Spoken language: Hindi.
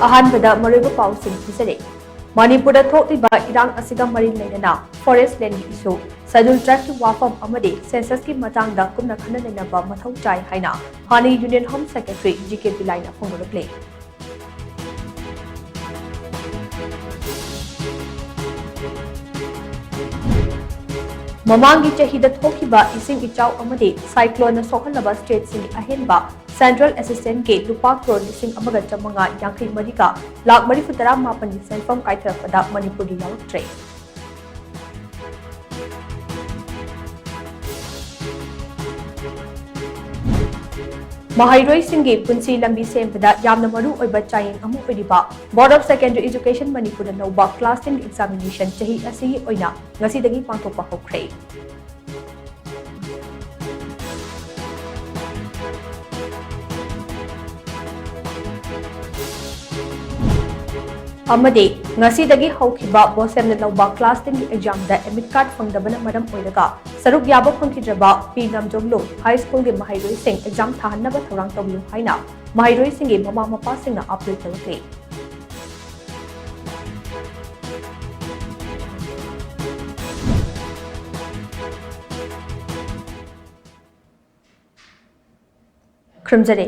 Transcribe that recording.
अहानबदा मरुब पाउसिंग पिसरे मणिपुर थोक्लिबा इरांग असिगा मरी लेना forest land issue schedule tribe की वाफम अमदे सेंसस की मतांगदा कुमना खना लेनबा मथौ चाइ हाइना हानी यूनियन होम सेक्रेटरी जीके पिलाइना फोंगरक्ले ममांगी चहिदा थोखिबा इसिंग इचाउ अमदे साइक्लोन सोहलबा स्टेट सिंग अहेनबा सेंट्रल असिस्टेंट के लुपा करोड़ लिसिंग अमगा चमंगा यांखै मरिका लाख मरिफुतरा मापन सेंफम काइथरपदा मणिपुरी यावक्ट्रे महाइरोई सिंगे पुंसी लंबी सेमपदा यामना मरु ओइबा चाइंग अमु ओइरिबा board of secondary education Manipur नौबा क्लास 10 एग्जामिनेशन चही असि ओइना ngasiदगी पांथोकपा होख्रे अमदे ngasiदगी हौखिबा बोसेमना नौबा क्लास 10 एग्जाम दा एडमिट कार्ड फंगदबना मरम ओइरगा सरुक याबो फंखिद्रबा पी नमजोगलो हाई स्कूल के महाइरोई सिंग एग्जाम थाहनबा थौरांग तौबियो हाइना महाइरोई सिंग के ममा मपा सिंगना अपील तौखे खृमजरे